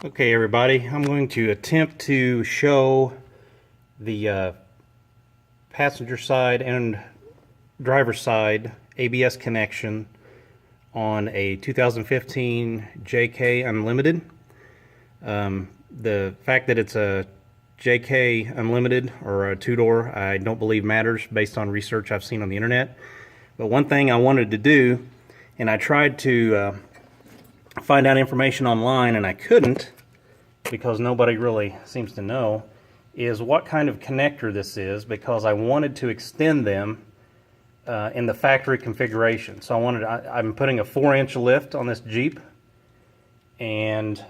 Okay, everybody, I'm going to attempt to show the passenger side and driver side ABS connection on a 2015 JK Unlimited. The fact that it's a JK Unlimited or a two-door, I don't believe matters based on research I've seen on the internet. But one thing I wanted to do, and I tried to find out information online and I couldn't because nobody really seems to know, is what kind of connector this is, because I wanted to extend them in the factory configuration. So I'm putting a 4-inch lift on this Jeep, and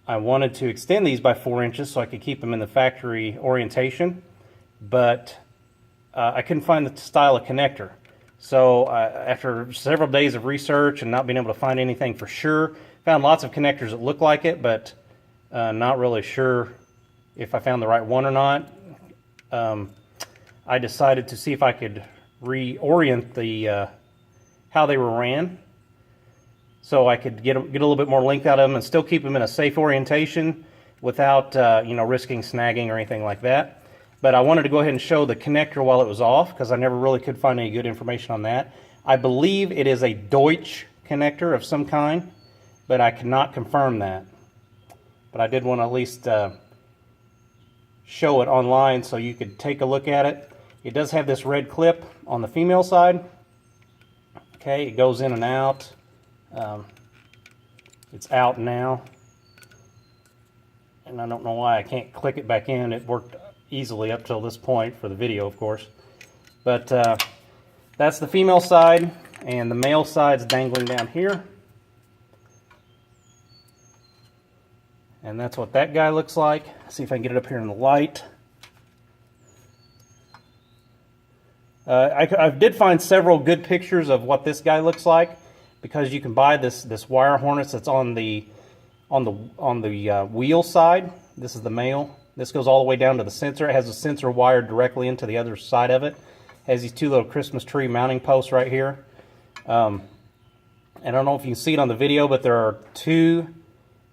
I wanted to extend these by 4 inches so I could keep them in the factory orientation, but I couldn't find the style of connector. So after several days of research and not being able to find anything for sure, found lots of connectors that look like it, but not really sure if I found the right one or not. I decided to see if I could reorient the how they were ran, so I could get a little bit more length out of them and still keep them in a safe orientation without risking snagging or anything like that. But I wanted to go ahead and show the connector while it was off, because I never really could find any good information on that. I believe it is a Deutsch connector of some kind, but I cannot confirm that. But I did want to at least show it online so you could take a look at it. It does have this red clip on the female side. Okay, it goes in and out. It's out now. And I don't know why I can't click it back in. It worked easily up till this point for the video, of course. But that's the female side, and the male side's dangling down here. And that's what that guy looks like. See if I can get it up here in the light. I did find several good pictures of what this guy looks like, because you can buy this wire harness that's on the wheel side. This is the male. This goes all the way down to the sensor. It has a sensor wired directly into the other side of it. It has these two little Christmas tree mounting posts right here. I don't know if you can see it on the video, but there are two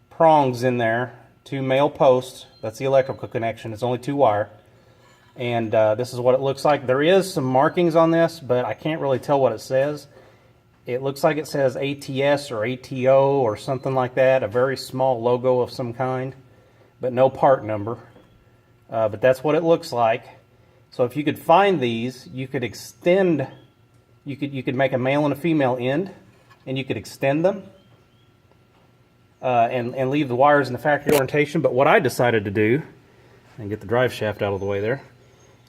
prongs in there, two male posts. That's the electrical connection. It's only 2 wire. And this is what it looks like. There is some markings on this, but I can't really tell what it says. It looks like it says ATS or ATO or something like that, a very small logo of some kind, but no part number. But that's what it looks like. So if you could find these, you could extend, you could make a male and a female end, and you could extend them and leave the wires in the factory orientation. But what I decided to do, and get the drive shaft out of the way there,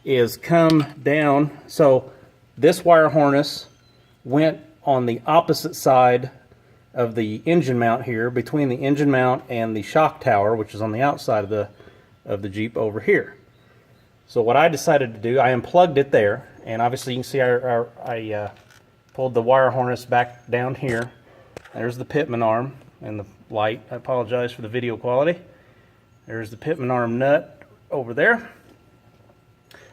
is come down. So this wire harness went on the opposite side of the engine mount here, between the engine mount and the shock tower, which is on the outside of the Jeep over here. So what I decided to do, I unplugged it there, and obviously you can see I pulled the wire harness back down here. There's the pitman arm and the light. I apologize for the video quality. There's the pitman arm nut over there.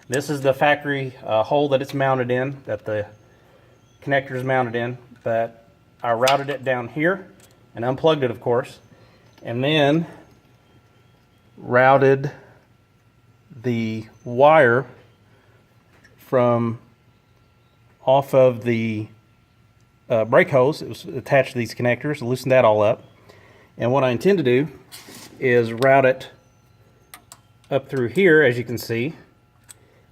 This is the factory hole that it's mounted in, that the connector is mounted in, but I routed it down here and unplugged it, of course, and then routed the wire from off of the brake hose. It was attached to these connectors, loosened that all up. And what I intend to do is route it up through here, as you can see,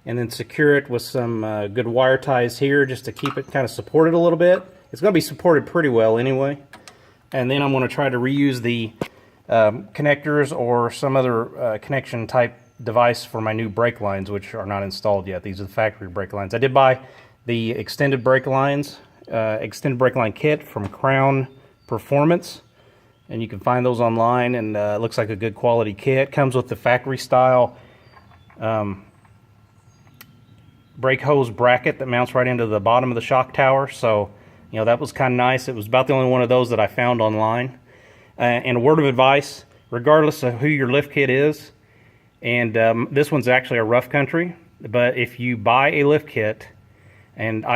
and then secure it with some good wire ties here, just to keep it kind of supported a little bit. It's going to be supported pretty well anyway. And then I'm going to try to reuse the connectors or some other connection type device for my new brake lines, which are not installed yet. These are the factory brake lines. I did buy the extended brake lines, extended brake line kit from Crown Performance, and you can find those online, and it looks like a good quality kit. Comes with the factory style brake hose bracket that mounts right into the bottom of the shock tower. So, that was kind of nice. It was about the only one of those that I found online. And a word of advice, regardless of who your lift kit is, and this one's actually a Rough Country, but if you buy a lift kit,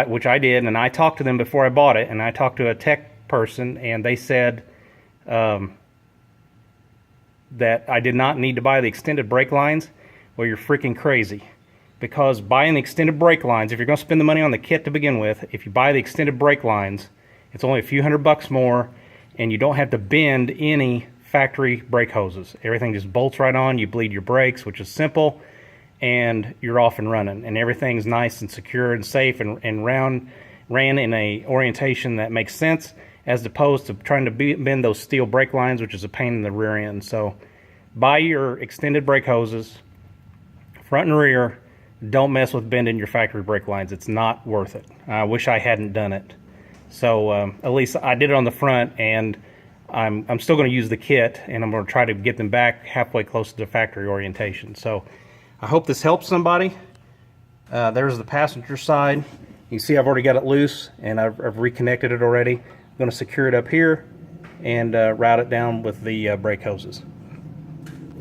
which I did, and I talked to them before I bought it, and I talked to a tech person, and they said that I did not need to buy the extended brake lines, well, you're freaking crazy. Because buying the extended brake lines, if you're going to spend the money on the kit to begin with, if you buy the extended brake lines, it's only a few $100 more, and you don't have to bend any factory brake hoses. Everything just bolts right on. You bleed your brakes, which is simple, and you're off and running. And everything's nice and secure and safe and ran in a orientation that makes sense, as opposed to trying to bend those steel brake lines, which is a pain in the rear end. So buy your extended brake hoses, front and rear. Don't mess with bending your factory brake lines. It's not worth it. I wish I hadn't done it. So at least I did it on the front, and I'm still going to use the kit, and I'm going to try to get them back halfway close to the factory orientation. So I hope this helps somebody. There's the passenger side. You can see I've already got it loose, and I've reconnected it already. I'm going to secure it up here and route it down with the brake hoses.